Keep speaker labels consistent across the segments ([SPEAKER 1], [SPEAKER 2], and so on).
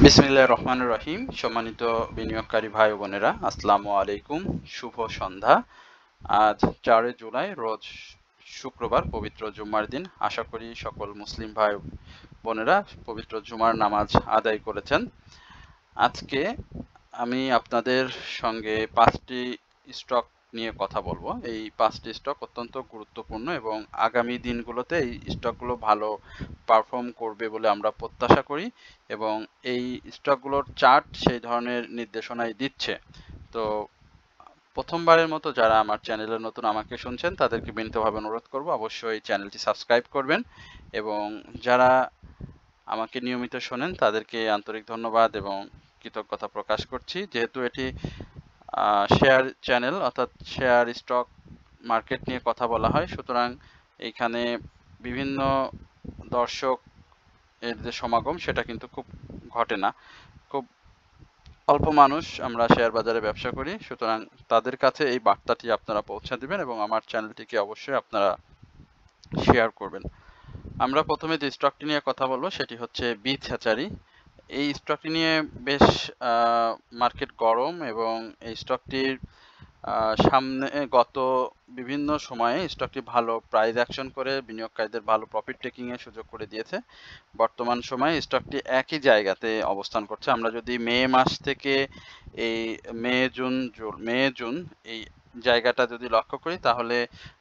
[SPEAKER 1] বিসমিল্লাহির রহমানির রহিম। সম্মানিত বিনিয়োগকারী ভাই ও বোনেরা, আসসালামু আলাইকুম। শুভ সন্ধ্যা। আজ 4 জুলাই, রোজ শুক্রবার, পবিত্র জুম্মার দিন। আশা করি সকল মুসলিম ভাই বোনেরা পবিত্র জুমার নামাজ আদায় করেছেন। আজকে আমি আপনাদের সঙ্গে 5টি স্টক নিয়ে কথা বলবো। এই 5টি স্টক অত্যন্ত গুরুত্বপূর্ণ এবং আগামী দিনগুলোতে এই স্টকগুলো ভালো পারফর্ম করবে বলে আমরা প্রত্যাশা করি এবং এই স্টকগুলোর চার্ট সেই ধরনের নির্দেশনাই দিচ্ছে। তো প্রথমবারের মতো যারা আমার চ্যানেলে নতুন আমাকে শুনছেন তাদেরকে বিনীতভাবে অনুরোধ করব অবশ্যই চ্যানেলটি সাবস্ক্রাইব করবেন এবং যারা আমাকে নিয়মিত শোনেন তাদেরকে আন্তরিক ধন্যবাদ এবং কৃতজ্ঞতা প্রকাশ করছি। যেহেতু এটি শেয়ার চ্যানেল অর্থাৎ শেয়ার স্টক মার্কেট নিয়ে কথা বলা হয়, সুতরাং এইখানে বিভিন্ন দর্শক এর যে সমাগম সেটা কিন্তু খুব ঘটে না। খুব অল্প মানুষ আমরা শেয়ার বাজারে ব্যবসা করি, সুতরাং তাদের কাছে এই বার্তাটি আপনারা পৌঁছে দিবেন এবং আমার চ্যানেলটিকে অবশ্যই আপনারা শেয়ার করবেন। আমরা প্রথমে যে স্টকটি নিয়ে কথা বলবো সেটি হচ্ছে বিথ হ্যাচারি। এই স্টকটি নিয়ে বেশ মার্কেট গরম এবং এই স্টকটির সামনে গত বিভিন্ন সময়ে স্টকটি ভালো প্রাইস অ্যাকশন করে বিনিয়োগকারীদের ভালো প্রফিট টেকিং এর সুযোগ করে দিয়েছে। বর্তমান সময়ে স্টকটি একই জায়গাতে অবস্থান করছে। আমরা যদি মে মাস থেকে এই মে জুন এই জায়গাটা যদি লক্ষ্য করি তাহলে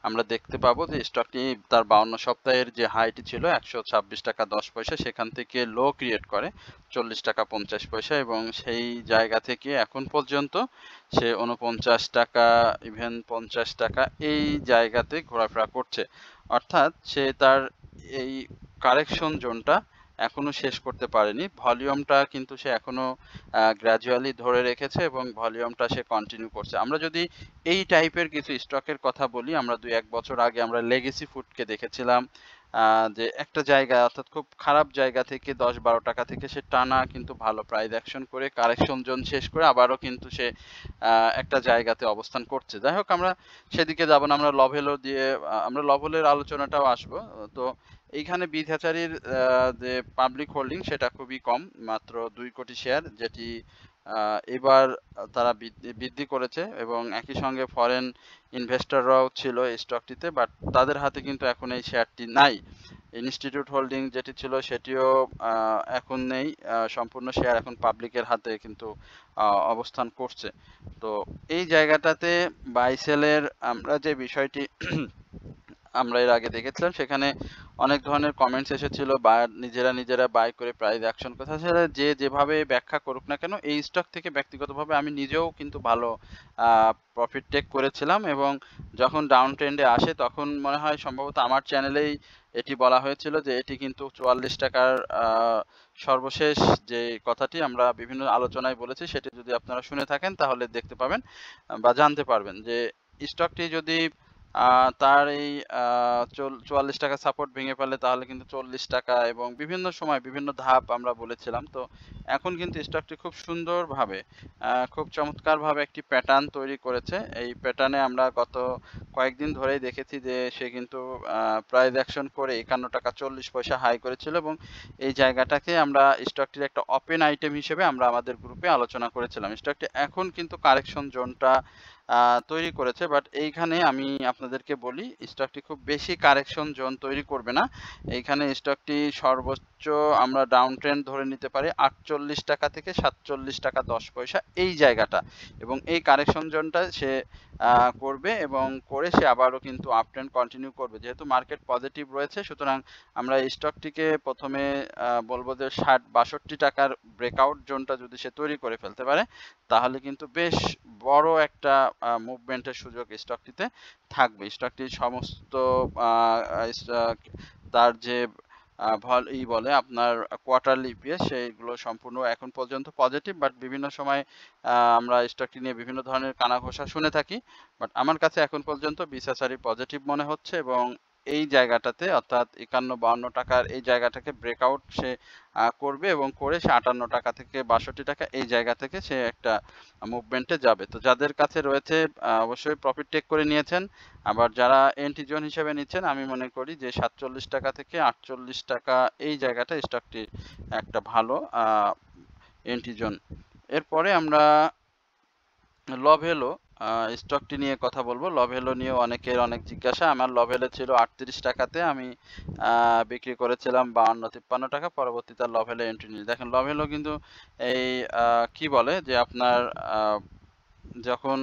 [SPEAKER 1] আমরা দেখতে পাবো যে স্টকটি তার 52 সপ্তাহের যে হাইটি ছিল 126 টাকা 10 পয়সা, সেখান থেকে লো ক্রিয়েট করে 40 টাকা 50 পয়সা এবং সেই জায়গা থেকে এখন পর্যন্ত সে 49 টাকা ইভেন 50 টাকা এই জায়গাতে ঘোরাফেরা করছে। অর্থাৎ সে তার এই কারেকশন জোনটা এখনো শেষ করতে পারেনি। ভলিউমটা কিন্তু সে এখনো গ্র্যাজুয়ালি ধরে রেখেছে এবং ভলিউমটা সে কন্টিনিউ করছে। আমরা যদি এই টাইপের কিছু স্টকের কথা বলি, আমরা 2-1 বছর আগে আমরা লেগেসি ফুডকে দেখেছিলাম যে একটা জায়গা অর্থাৎ খুব খারাপ জায়গা থেকে 10-12 টাকা থেকে সে টানা কিন্তু ভালো প্রাইস অ্যাকশন করে কারেকশন জোন শেষ করে আবারও কিন্তু সে একটা জায়গাতে অবস্থান করছে। যাই হোক, আমরা সেদিকে যাব না, আমরা লভেলের আলোচনাটাও আসবো। তো এইখানে বিথ হ্যাচারির যে পাবলিক হোল্ডিং সেটা খুবই কম, মাত্র 2 কোটি শেয়ার, যেটি এবার তারা বৃদ্ধি করেছে এবং একই সঙ্গে ফরেন ইনভেস্টররাও ছিল এই স্টকটিতে, বাট তাদের হাতে কিন্তু এখন এই শেয়ারটি নাই। ইনস্টিটিউট হোল্ডিং যেটি ছিল সেটিও এখন নেই, সম্পূর্ণ শেয়ার এখন পাবলিকের হাতে কিন্তু অবস্থান করছে। তো এই জায়গাটাতে বাই সেলের আমরা যে বিষয়টি আমরা এর আগে দেখেছিলাম, সেখানে অনেক ধরনের কমেন্টস এসেছিল বা নিজেরা বাই করে প্রাইস অ্যাকশন কথা, সেটা যে যেভাবে ব্যাখ্যা করুক না কেন, এই স্টক থেকে ব্যক্তিগতভাবে আমি নিজেও কিন্তু ভালো প্রফিট টেক করেছিলাম এবং যখন ডাউন ট্রেন্ডে আসে তখন মনে হয় সম্ভবত আমার চ্যানেলেই এটি বলা হয়েছিল যে এটি কিন্তু 44 টাকার সর্বশেষ যে কথাটি আমরা বিভিন্ন আলোচনায় বলেছি, সেটি যদি আপনারা শুনে থাকেন তাহলে দেখতে পাবেন বা জানতে পারবেন যে স্টকটি যদি তার এই 44 টাকা সাপোর্ট ভেঙে ফেলে তাহলে কিন্তু 40 টাকা এবং বিভিন্ন সময় বিভিন্ন ধাপ আমরা বলেছিলাম। তো এখন কিন্তু স্টকটি খুব সুন্দরভাবে খুব চমৎকারভাবে একটি প্যাটার্ন তৈরি করেছে। এই প্যাটার্নে আমরা গত কয়েকদিন ধরেই দেখেছি যে সে কিন্তু প্রাইস অ্যাকশন করে 51 টাকা 40 পয়সা হাই করেছিল এবং এই জায়গাটাকে আমরা স্টকটির একটা ওপেন আইটেম হিসেবে আমরা আমাদের গ্রুপে আলোচনা করেছিলাম। স্টকটি এখন কিন্তু কারেকশন জোনটা তৈরি করেছে, বাট এইখানে আমি আপনাদেরকে বলি স্টকটি খুব বেশি কারেকশন জোন তৈরি করবে না। এইখানে স্টকটি সর্বোচ্চ আমরা ডাউন ট্রেন্ড ধরে নিতে পারি 48 টাকা থেকে 47 টাকা 10 পয়সা এই জায়গাটা, এবং এই কারেকশন জোনটা সে করবে এবং করে সে আবারও কিন্তু আপ ট্রেন্ড কন্টিনিউ করবে। যেহেতু মার্কেট পজিটিভ রয়েছে, সুতরাং আমরা এই স্টকটিকে প্রথমে বলবো যে 60-62 টাকার ব্রেকআউট জোনটা যদি সে তৈরি করে ফেলতে পারে তাহলে কিন্তু বেশ বড় একটা মুভমেন্টের সুযোগ স্টকটিতে থাকবে। স্টকটির সমস্ত তার যে বলে আপনার কোয়ার্টারলি ইপিএস সেইগুলো সম্পূর্ণ এখন পর্যন্ত পজিটিভ, বাট বিভিন্ন সময় আমরা স্টকটি নিয়ে বিভিন্ন ধরনের কানাঘোষা শুনে থাকি, বাট আমার কাছে এখন পর্যন্ত বিসাসারি পজিটিভ মনে হচ্ছে এবং এই জায়গাটাতে অর্থাৎ 51-52 টাকার এই জায়গাটাকে ব্রেকআউট সে করবে এবং করে সে 58 টাকা থেকে 62 টাকা এই জায়গা থেকে সে একটা মুভমেন্টে যাবে। তো যাদের কাছে রয়েছে অবশ্যই প্রফিট টেক করে নিয়েছেন, আবার যারা এন্ট্রি জোন হিসেবে নিচ্ছেন আমি মনে করি যে 47 টাকা থেকে 48 টাকা এই জায়গাটা স্টকটি একটা ভালো এন্ট্রি জোন। এরপরে আমরা লভেলো স্টকটি নিয়ে কথা বলবো। লভেলো নিয়ে অনেকের অনেক জিজ্ঞাসা। আমার লভেলো ছিল 38 টাকাতে, আমি বিক্রি করেছিলাম 52-53 টাকা। পরবর্তীতে লভেলো এন্ট্রি নিয়ে দেখেন, লভেলো কিন্তু এই কি বলে যে আপনার যখন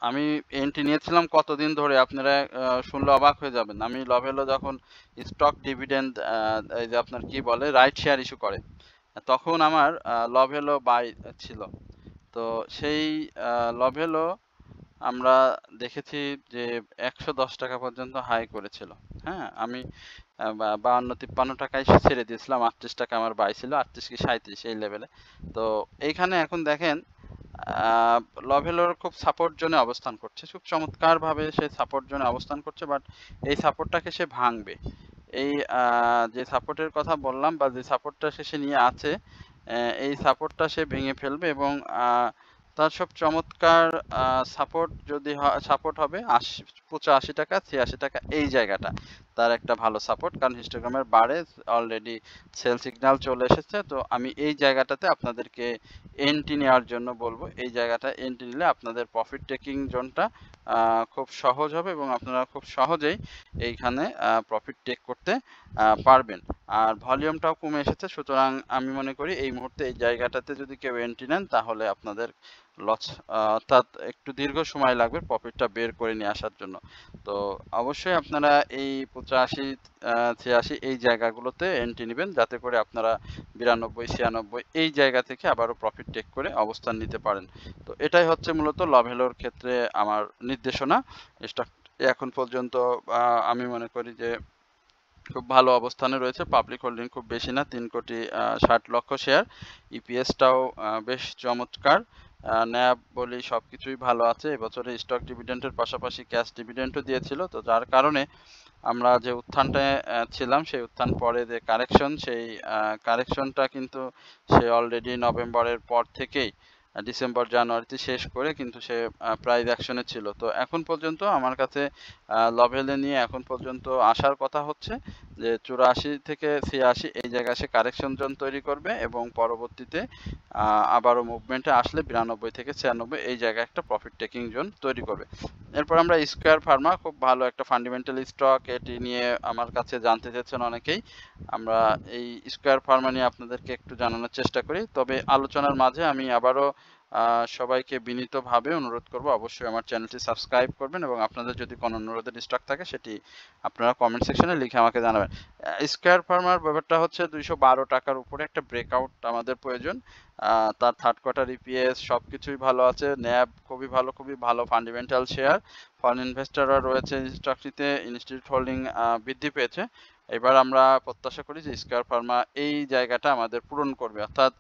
[SPEAKER 1] আমি এন্ট্রি নিয়েছিলাম কতদিন ধরে, আপনারা শুনলে অবাক হয়ে যাবেন। আমি লভেলো যখন স্টক ডিভিডেন্ড এই যে আপনার কি বলে রাইট শেয়ার ইস্যু করে, তখন আমার লভেলো বাই ছিল। তো সেই লভেলো আমরা দেখেছি যে 110 টাকা পর্যন্ত হাই করেছিল। হ্যাঁ, আমি 52-53 টাকায় ছেড়ে দিয়েছিলাম। 38 টাকা আমার বাই ছিল, 38 কি 37 এই লেভেলে। তো এইখানে এখন দেখেন লভেলোর খুব সাপোর্ট জোনে অবস্থান করছে, খুব চমৎকার ভাবে সে সাপোর্ট জোনে অবস্থান করছে, বাট এই সাপোর্টটাকে সে ভাঙবে। এই যে সাপোর্টের কথা বললাম বা যে সাপোর্টটা সে নিয়ে আছে, এই সাপোর্টটা সে ভেঙে ফেলবে এবং তার সব চমৎকার সাপোর্ট যদি সাপোর্ট হবে 85 টাকা 86 টাকা, এই জায়গাটা তার একটা ভালো সাপোর্ট, কারণ হিস্টোগ্রামের বারে অলরেডি সেল সিগন্যাল চলে এসেছে। তো আমি এই জায়গাটাতে আপনাদেরকে এন্ট্রি নেওয়ার জন্য বলবো। এই জায়গাটা এন্ট্রি নিলে আপনাদের প্রফিট টেকিং জোনটা খুব সহজ হবে এবং আপনারা খুব সহজেই এইখানে প্রফিট টেক করতে পারবেন। আর ভলিউমটাও কমে এসেছে, সুতরাং আমি মনে করি এই মুহূর্তে এই জায়গাটাতে যদি কেউ এন্ট্রি নেন তাহলে আপনাদের লস, অর্থাৎ একটু দীর্ঘ সময় লাগবে প্রফিটটা বের করে নিয়ে আসার জন্য। তো অবশ্যই আপনারা এই 85-86 এই জায়গাগুলোতে এন্ট্রি নেবেন, যাতে করে আপনারা 92-96 এই জায়গা থেকে আবারও প্রফিট টেক করে অবস্থান নিতে পারেন। তো এটাই হচ্ছে মূলত লভেলোর ক্ষেত্রে আমার নির্দেশনা। স্টক এখন পর্যন্ত আমি মনে করি যে খুব ভালো অবস্থানে রয়েছে। পাবলিক হোল্ডিং খুব বেশি না, 3,60,00,000 শেয়ার। ইপিএসটাও বেশ চমৎকার। ন্যাব বলি সবকিছুই ভালো আছে। এবছরে স্টক ডিভিডেন্ডের পাশাপাশি ক্যাশ ডিভিডেন্ডও দিয়েছিল, তো যার কারণে আমরা যে উত্থানটায় ছিলাম সেই উত্থান পরে যে কারেকশন, সেই কারেকশনটা কিন্তু সে অলরেডি নভেম্বরের পর থেকেই ডিসেম্বর জানুয়ারিতে শেষ করে কিন্তু সে প্রাইস অ্যাকশনে ছিল। তো এখন পর্যন্ত আমার কাছে লভেলে নিয়ে এখন পর্যন্ত আসার কথা হচ্ছে যে 84-86 এই জায়গায় সে কারেকশন জোন তৈরি করবে এবং পরবর্তীতে আবারও মুভমেন্টে আসলে 92-96 এই জায়গায় একটা প্রফিট টেকিং জোন তৈরি করবে। এরপর আমরা স্কয়ার ফার্মা, খুব ভালো একটা ফান্ডামেন্টাল স্টক, এটি নিয়ে আমার কাছে জানতে চাচ্ছেন অনেকেই। আমরা এই স্কয়ার ফার্মা নিয়ে আপনাদেরকে একটু জানানোর চেষ্টা করি, তবে আলোচনার মাঝে আমি আবারও সবাইকে বিনীতভাবে অনুরোধ করব অবশ্যই আমার চ্যানেলটি সাবস্ক্রাইব করবেন এবং আপনাদের যদি কোনো অনুরোধের স্টক থাকে সেটি আপনারা কমেন্ট সেকশনে লিখে আমাকে জানাবেন। স্কয়ার ফার্মার ব্যাপারটা হচ্ছে 212 টাকার উপরে একটা ব্রেকআউট আমাদের প্রয়োজন। তার থার্ড কোয়ার্টার ইপিএস সব কিছুই ভালো আছে, ন্যাব খুবই ভালো ফান্ডামেন্টাল শেয়ার, ফরেন ইনভেস্টররা রয়েছে স্টকটিতে, ইনস্টিটিউট হোল্ডিং বৃদ্ধি পেয়েছে। এবার আমরা প্রত্যাশা করি যে স্কয়ার ফার্মা এই জায়গাটা আমাদের পূরণ করবে, অর্থাৎ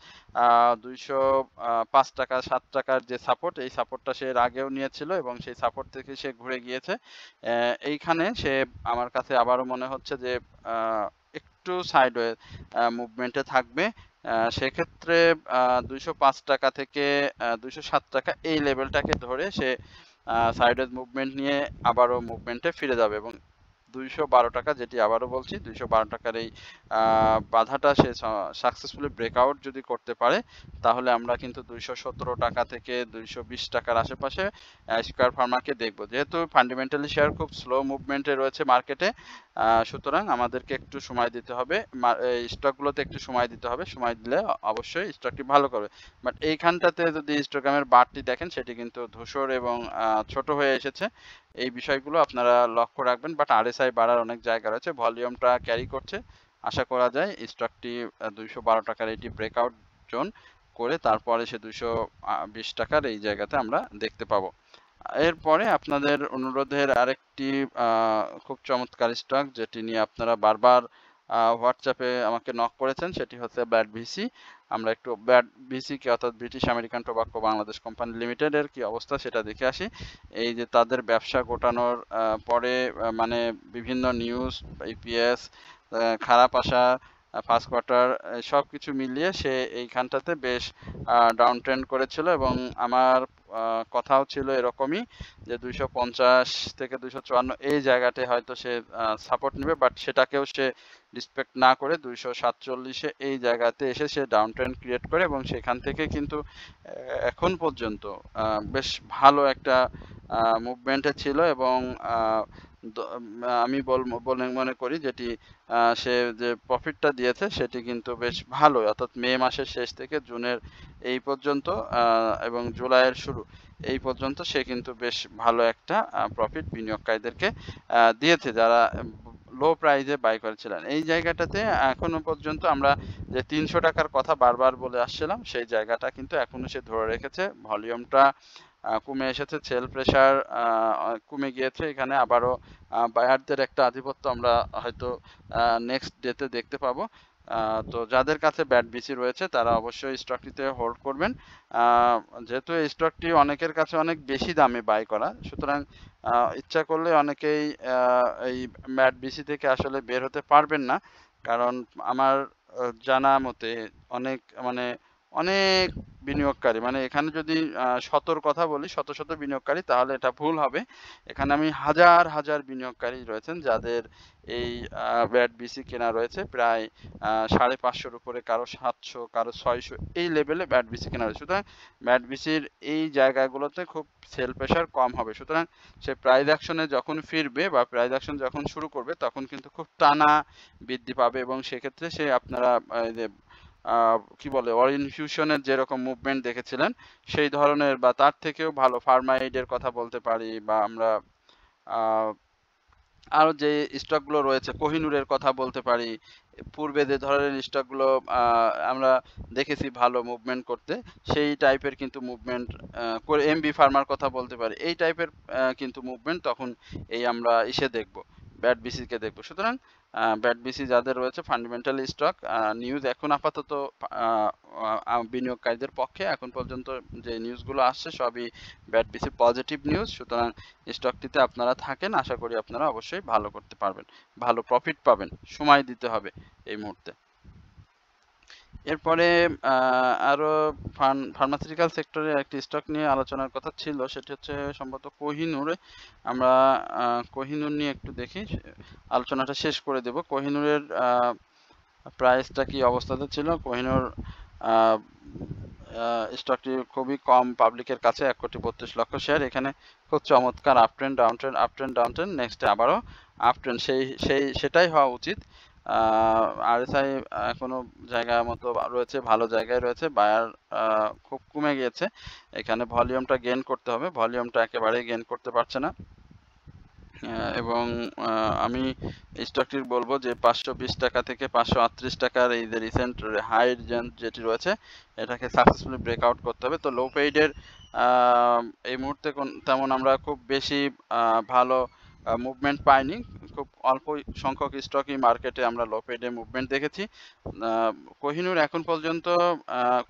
[SPEAKER 1] 205 টাকা 7 টাকার যে সাপোর্ট, এই সাপোর্টটা সে এর আগেও নিয়েছিল এবং সেই সাপোর্ট থেকে সে ঘুরে গিয়েছে। এইখানে সে আমার কাছে আবারও মনে হচ্ছে যে একটু সাইডওয়ে মুভমেন্টে থাকবে। সেক্ষেত্রে 205 টাকা থেকে 207 টাকা এই লেভেলটাকে ধরে সে সাইডওয়েজ মুভমেন্ট নিয়ে আবারও মুভমেন্টে ফিরে যাবে এবং 212 টাকা, যেটি আবারও বলছি 212 টাকার এই বাধাটা সে সাকসেসফুলি ব্রেকআউট যদি করতে পারে তাহলে আমরা কিন্তু 217 টাকা থেকে 220 টাকার আশেপাশে স্কয়ার ফার্মাকে দেখব। যেহেতু ফান্ডামেন্টালি শেয়ার খুব স্লো মুভমেন্টে রয়েছে মার্কেটে, সুতরাং আমাদেরকে একটু সময় দিতে হবে, স্টকগুলোতে একটু সময় দিতে হবে। সময় দিলে অবশ্যই স্টকটি ভালো করবে। বাট এইখানটাতে যদি হিস্টোগ্রামের বারটি দেখেন সেটি কিন্তু ধূসর এবং ছোট হয়ে এসেছে। এই বিষয়গুলো আপনারা লক্ষ্য রাখবেন। বাট আরএসআই বাড়ার অনেক জায়গা রয়েছে, ভলিউমটা ক্যারি করছে, আশা করা যায় স্টকটি 212 টাকার এটি ব্রেকআউট জোন করে তারপরে সে 220 টাকার এই জায়গাতে আমরা দেখতে পাবো। এরপরে আপনাদের অনুরোধের আরেকটি খুব চমৎকার স্টক যেটি নিয়ে আপনারা বারবার হোয়াটসঅ্যাপে আমাকে নক করেছেন, সেটি হচ্ছে ব্যাড ভিসি। আমরা একটু ব্যাড ভিসি কি অর্থাৎ British American tobacco Bangladesh company লিমিটেডের কি অবস্থা সেটা দেখে আসি। এই যে তাদের ব্যবসা গোটানোর পরে মানে বিভিন্ন নিউজ, ইপিএস খারাপ আসা, ফার্স্ট কোয়ার্টার সব কিছু মিলিয়ে সে এইখানটাতে বেশ ডাউন ট্রেন্ড করেছিল এবং আমার কথাও ছিল এরকমই যে 250 থেকে 254 এই জায়গাটায় হয়তো সে সাপোর্ট নেবে, বাট সেটাকেও সে রেসপেক্ট না করে 247-এ এই জায়গাতে এসে সে ডাউন ট্রেন্ড ক্রিয়েট করে এবং সেখান থেকে কিন্তু এখন পর্যন্ত বেশ ভালো একটা মুভমেন্টে ছিল এবং আমি বলে মনে করি যেটি সে যে প্রফিটটা দিয়েছে সেটি কিন্তু বেশ ভালো, অর্থাৎ মে মাসের শেষ থেকে জুনের এই পর্যন্ত এবং জুলাইয়ের শুরু এই পর্যন্ত সে কিন্তু বেশ ভালো একটা প্রফিট বিনিয়োগকারীদেরকে দিয়েছে যারা লো প্রাইজে বাই করেছিলেন। এই জায়গাটাতে এখনো পর্যন্ত আমরা যে 300 টাকার কথা বারবার বলে আসছিলাম সেই জায়গাটা কিন্তু এখনো সে ধরে রেখেছে। ভলিউমটা কমে এসেছে, সেল প্রেসার কমে গিয়েছে, এখানে আবারও বায়ারদের একটা আধিপত্য আমরা হয়তো নেক্সট ডেতে দেখতে পাবো। তো যাদের কাছে ব্যাড বিসি রয়েছে তারা অবশ্যই স্টকটিতে হোল্ড করবেন, যেহেতু এই স্টকটি অনেকের কাছে অনেক বেশি দামে বাই করা, সুতরাং ইচ্ছা করলে অনেকেই এই ব্যাড বিসি থেকে আসলে বের হতে পারবেন না, কারণ আমার জানা মতে অনেক বিনিয়োগকারী, মানে এখানে যদি শতর কথা বলি, শত শত বিনিয়োগকারী, তাহলে এটা ভুল হবে। এখানে আমি হাজার হাজার বিনিয়োগকারী রয়েছেন যাদের এই ব্যাড বিসি কেনা রয়েছে, প্রায় 550-র উপরে, কারো 700, কারো 600 এই লেভেলে ব্যাড বিসি কেনা রয়েছে। সুতরাং ব্যাড বিসির এই জায়গাগুলোতে খুব সেল প্রেশার কম হবে, সুতরাং সে প্রাইস অ্যাকশনে যখন ফিরবে বা প্রাইস অ্যাকশন যখন শুরু করবে তখন কিন্তু খুব টানা বৃদ্ধি পাবে এবং সেক্ষেত্রে সে আপনারা কি বলে ইনফিউশনের যেরকম মুভমেন্ট দেখেছিলেন সেই ধরনের বা তার থেকেও ভালো ফার্মাইডের কথা বলতে পারি, বা আমরা আরো যে স্টকগুলো রয়েছে কোহিনুরের কথা বলতে পারি। পূর্বে যে ধরনের স্টকগুলো আমরা দেখেছি ভালো মুভমেন্ট করতে, সেই টাইপের কিন্তু মুভমেন্ট করে এমবি ফার্মার কথা বলতে পারি, এই টাইপের কিন্তু মুভমেন্ট তখন এই আমরা দেখব, ব্যাড বিসিকে দেখব। সুতরাং ব্যাড বিসি যাদের রয়েছে ফান্ডামেন্টাল স্টক, নিউজ এখন আপাতত বিনিয়োগকারীদের পক্ষে এখন পর্যন্ত যে নিউজগুলো আসছে সবই ব্যাড বিসি পজিটিভ নিউজ, সুতরাং স্টকটিতে আপনারা থাকেন, আশা করি আপনারা অবশ্যই ভালো করতে পারবেন, ভালো প্রফিট পাবেন, সময় দিতে হবে এই মুহূর্তে। এরপরে আরো ফার্মাসিউটিক্যাল সেক্টরে একটি স্টক নিয়ে আলোচনার কথা ছিল, সেটি হচ্ছে সম্ভবত কোহিনুর। আমরা কোহিনুর নিয়ে একটু দেখি, আলোচনাটা শেষ করে দেব। কোহিনুরের প্রাইসটা কি অবস্থাতে ছিল? কোহিনুর স্টকটি খুবই কম পাবলিকের কাছে, 1,32,00,000 শেয়ার। এখানে খুব চমৎকার up trend down trend, up trend down trend, নেক্সটে আবারও আপ ট্রেন্ড, সেটাই হওয়া উচিত। আরএসআই এখনো জায়গা মতো রয়েছে, ভালো জায়গায় রয়েছে, বায়ার খুব কমে গিয়েছে, এখানে ভলিউমটা গেইন করতে হবে, ভলিউমটা একেবারেই গেইন করতে পারছে না। এবং আমি স্টকটির বলবো যে 520 টাকা থেকে 538 টাকার এই যে রিসেন্ট হাই যেটি রয়েছে এটাকে সাকসেসফুলি ব্রেকআউট করতে হবে। তো লো পেইডের এই মুহূর্তে তেমন আমরা খুব বেশি ভালো মুভমেন্ট পাইনি, খুব অল্প সংখ্যক স্টকই মার্কেটে আমরা লো পেইডে মুভমেন্ট দেখেছি। কোহিনুর এখন পর্যন্ত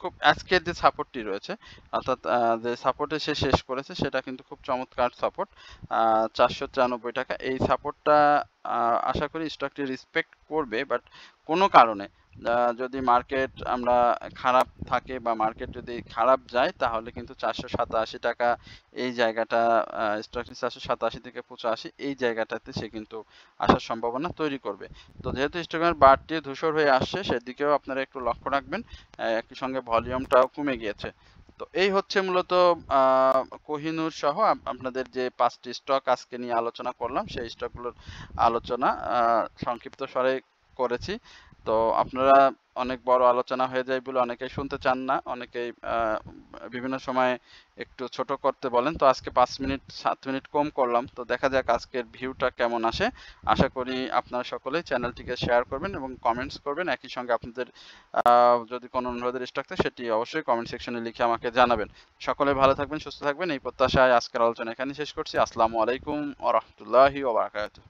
[SPEAKER 1] খুব আজকের যে সাপোর্টটি রয়েছে, অর্থাৎ যে সাপোর্টে সে শেষ করেছে সেটা কিন্তু খুব চমৎকার সাপোর্ট, 493 টাকা। এই সাপোর্টটা আশা করি স্টকটি রেসপেক্ট করবে, বাট কোনো কারণে যদি মার্কেট আমরা খারাপ থাকে বা মার্কেট যদি খারাপ যায় তাহলে কিন্তু 487 টাকা এই জায়গাটা, স্টকটি 487 থেকে 85 এই জায়গাটাতে সে কিন্তু আসার সম্ভাবনা তৈরি করবে। তো যেহেতু স্টকের বারটি ধূসর হয়ে আসছে সেদিকেও আপনারা একটু লক্ষ্য রাখবেন, একই সঙ্গে ভলিউমটাও কমে গিয়েছে। তো এই হচ্ছে মূলত কোহিনুর সহ আপনাদের যে 5টি স্টক আজকে নিয়ে আলোচনা করলাম সেই স্টকগুলোর আলোচনা সংক্ষিপ্ত স্বরে করেছি। তো আপনারা অনেক বড় আলোচনা হয়ে যায় বলে অনেকেই শুনতে চান না, অনেকেই বিভিন্ন সময় একটু ছোট করতে বলেন, তো আজকে 5 মিনিট 7 মিনিট কম করলাম। তো দেখা যাক আজকের ভিউটা কেমন আসে। আশা করি আপনারা সকলেই চ্যানেলটিকে শেয়ার করবেন এবং কমেন্টস করবেন, একই সঙ্গে আপনাদের যদি কোনো অনুরোধের স্টক থাকে সেটি অবশ্যই কমেন্ট সেকশনে লিখে আমাকে জানাবেন। সকলে ভালো থাকবেন, সুস্থ থাকবেন, এই প্রত্যাশায় আজকের আলোচনা এখানে শেষ করছি। আসসালামু আলাইকুম ওয়া রাহমাতুল্লাহি ওয়া বারাকাতুহু।